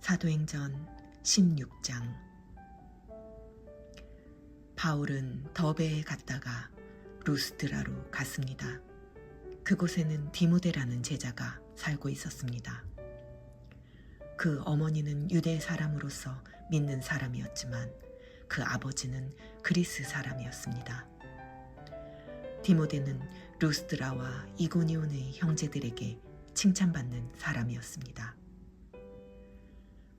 사도행전 16장. 바울은 더베에 갔다가 루스드라로 갔습니다. 그곳에는 디모데라는 제자가 살고 있었습니다. 그 어머니는 유대 사람으로서 믿는 사람이었지만 그 아버지는 그리스 사람이었습니다. 디모데는 루스드라와 이고니온의 형제들에게 칭찬받는 사람이었습니다.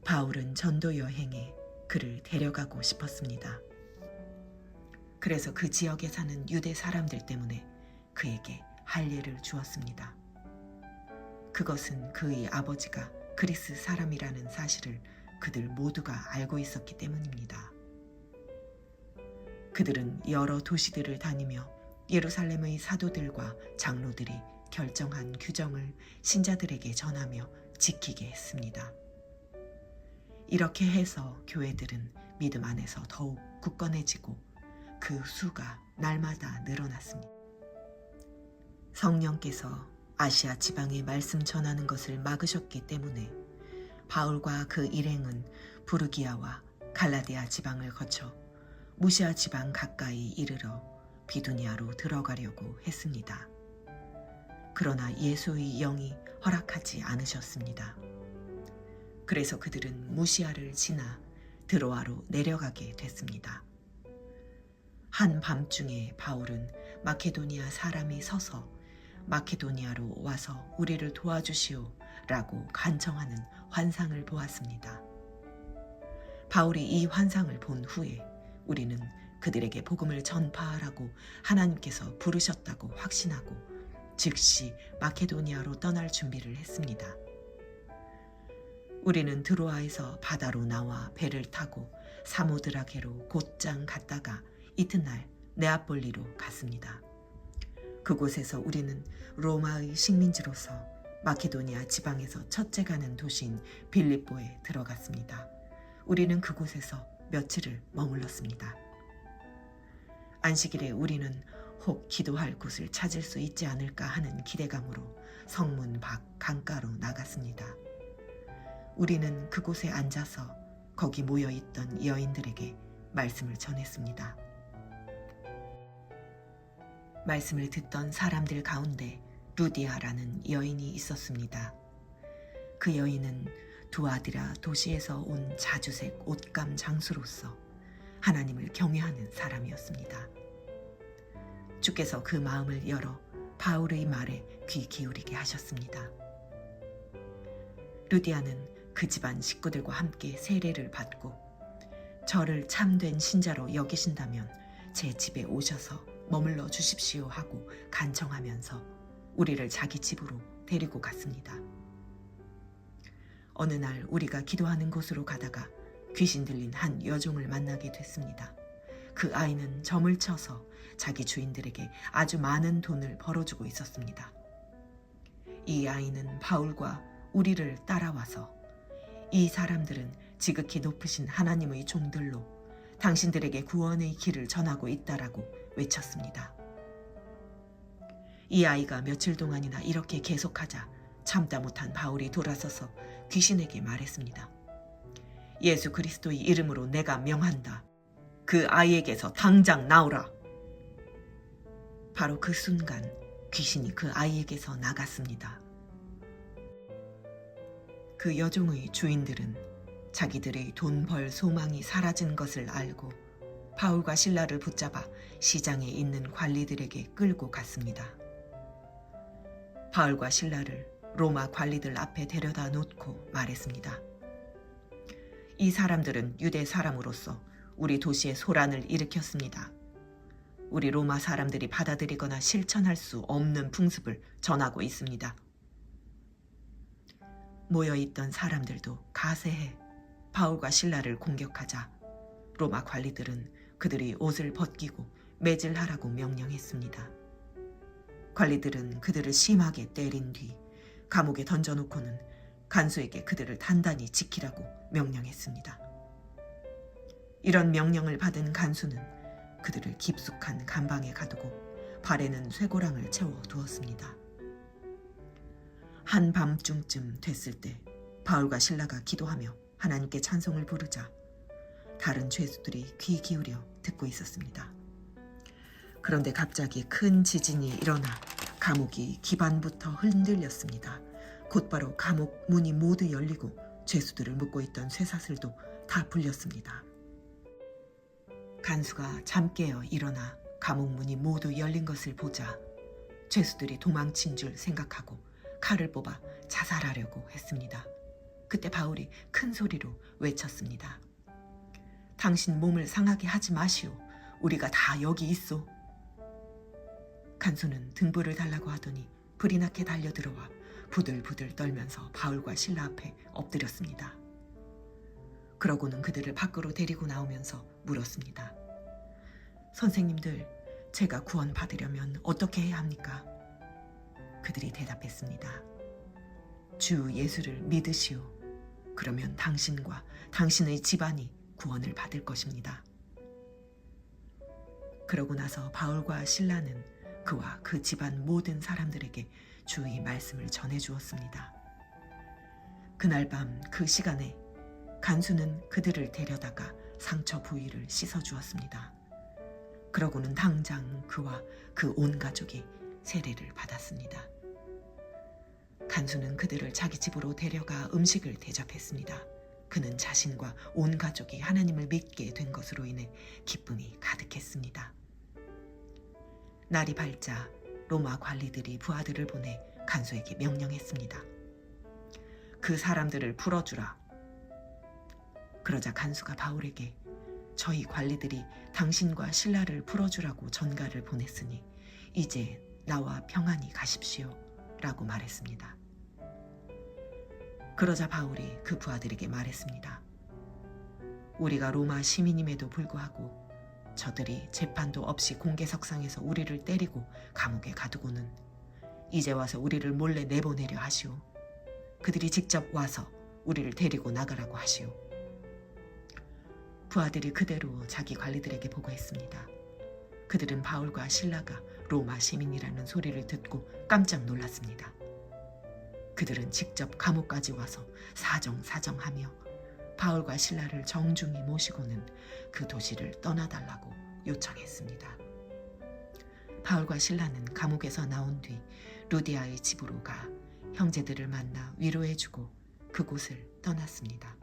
바울은 전도 여행에 그를 데려가고 싶었습니다. 그래서 그 지역에 사는 유대 사람들 때문에 그에게 할례를 주었습니다. 그것은 그의 아버지가 그리스 사람이라는 사실을 그들 모두가 알고 있었기 때문입니다. 그들은 여러 도시들을 다니며 예루살렘의 사도들과 장로들이 결정한 규정을 신자들에게 전하며 지키게 했습니다. 이렇게 해서 교회들은 믿음 안에서 더욱 굳건해지고 그 수가 날마다 늘어났습니다. 성령께서 아시아 지방에 말씀 전하는 것을 막으셨기 때문에 바울과 그 일행은 부르기아와 갈라디아 지방을 거쳐 무시아 지방 가까이 이르러 비두니아로 들어가려고 했습니다. 그러나 예수의 영이 허락하지 않으셨습니다. 그래서 그들은 무시아를 지나 드로아로 내려가게 됐습니다. 한밤중에 바울은 마케도니아 사람이 서서 마케도니아로 와서 우리를 도와주시오 라고 간청하는 환상을 보았습니다. 바울이 이 환상을 본 후에 우리는 그들에게 복음을 전파하라고 하나님께서 부르셨다고 확신하고 즉시 마케도니아로 떠날 준비를 했습니다. 우리는 드로아에서 바다로 나와 배를 타고 사모드라게로 곧장 갔다가 이튿날 네아폴리로 갔습니다. 그곳에서 우리는 로마의 식민지로서 마케도니아 지방에서 첫째 가는 도시인 빌립보에 들어갔습니다. 우리는 그곳에서 며칠을 머물렀습니다. 안식일에 우리는 혹 기도할 곳을 찾을 수 있지 않을까 하는 기대감으로 성문 밖 강가로 나갔습니다. 우리는 그곳에 앉아서 거기 모여있던 여인들에게 말씀을 전했습니다. 말씀을 듣던 사람들 가운데 루디아라는 여인이 있었습니다. 그 여인은 두아디라 도시에서 온 자주색 옷감 장수로서 하나님을 경외하는 사람이었습니다. 주께서 그 마음을 열어 바울의 말에 귀 기울이게 하셨습니다. 루디아는 그 집안 식구들과 함께 세례를 받고 저를 참된 신자로 여기신다면 제 집에 오셔서 머물러 주십시오 하고 간청하면서 우리를 자기 집으로 데리고 갔습니다. 어느 날 우리가 기도하는 곳으로 가다가 귀신 들린 한 여종을 만나게 됐습니다. 그 아이는 점을 쳐서 자기 주인들에게 아주 많은 돈을 벌어주고 있었습니다. 이 아이는 바울과 우리를 따라와서 이 사람들은 지극히 높으신 하나님의 종들로 당신들에게 구원의 길을 전하고 있다라고 외쳤습니다. 이 아이가 며칠 동안이나 이렇게 계속하자 참다 못한 바울이 돌아서서 귀신에게 말했습니다. 예수 그리스도의 이름으로 내가 명한다. 그 아이에게서 당장 나오라. 바로 그 순간 귀신이 그 아이에게서 나갔습니다. 그 여종의 주인들은 자기들의 돈 벌 소망이 사라진 것을 알고 바울과 실라를 붙잡아 시장에 있는 관리들에게 끌고 갔습니다. 바울과 실라를 로마 관리들 앞에 데려다 놓고 말했습니다. 이 사람들은 유대 사람으로서 우리 도시에 소란을 일으켰습니다. 우리 로마 사람들이 받아들이거나 실천할 수 없는 풍습을 전하고 있습니다. 모여있던 사람들도 가세해 바울과 실라를 공격하자 로마 관리들은 그들이 옷을 벗기고 매질하라고 명령했습니다. 관리들은 그들을 심하게 때린 뒤 감옥에 던져놓고는 간수에게 그들을 단단히 지키라고 명령했습니다. 이런 명령을 받은 간수는 그들을 깊숙한 감방에 가두고 발에는 쇠고랑을 채워 두었습니다. 한밤중쯤 됐을 때 바울과 실라가 기도하며 하나님께 찬송을 부르자 다른 죄수들이 귀 기울여 듣고 있었습니다. 그런데 갑자기 큰 지진이 일어나 감옥이 기반부터 흔들렸습니다. 곧바로 감옥 문이 모두 열리고 죄수들을 묶고 있던 쇠사슬도 다 풀렸습니다. 간수가 잠 깨어 일어나 감옥 문이 모두 열린 것을 보자 죄수들이 도망친 줄 생각하고 칼을 뽑아 자살하려고 했습니다. 그때 바울이 큰 소리로 외쳤습니다. 당신 몸을 상하게 하지 마시오. 우리가 다 여기 있소. 간수는 등불을 달라고 하더니 불이 나게 달려들어와 부들부들 떨면서 바울과 실라 앞에 엎드렸습니다. 그러고는 그들을 밖으로 데리고 나오면서 물었습니다. 선생님들, 제가 구원받으려면 어떻게 해야 합니까? 그들이 대답했습니다. 주 예수를 믿으시오. 그러면 당신과 당신의 집안이 구원을 받을 것입니다. 그러고 나서 바울과 실라는 그와 그 집안 모든 사람들에게 주의 말씀을 전해 주었습니다. 그날 밤 그 시간에 간수는 그들을 데려다가 상처 부위를 씻어 주었습니다. 그러고는 당장 그와 그 온 가족이 세례를 받았습니다. 간수는 그들을 자기 집으로 데려가 음식을 대접했습니다. 그는 자신과 온 가족이 하나님을 믿게 된 것으로 인해 기쁨이 가득했습니다. 날이 밝자 로마 관리들이 부하들을 보내 간수에게 명령했습니다. 그 사람들을 풀어주라. 그러자 간수가 바울에게 저희 관리들이 당신과 실라를 풀어주라고 전가를 보냈으니 이제 나와 평안히 가십시오 라고 말했습니다. 그러자 바울이 그 부하들에게 말했습니다. 우리가 로마 시민임에도 불구하고 저들이 재판도 없이 공개석상에서 우리를 때리고 감옥에 가두고는 이제 와서 우리를 몰래 내보내려 하시오. 그들이 직접 와서 우리를 데리고 나가라고 하시오. 부하들이 그대로 자기 관리들에게 보고했습니다. 그들은 바울과 실라가 로마 시민이라는 소리를 듣고 깜짝 놀랐습니다. 그들은 직접 감옥까지 와서 사정하며 바울과 실라를 정중히 모시고는 그 도시를 떠나달라고 요청했습니다. 바울과 실라는 감옥에서 나온 뒤 루디아의 집으로 가 형제들을 만나 위로해주고 그곳을 떠났습니다.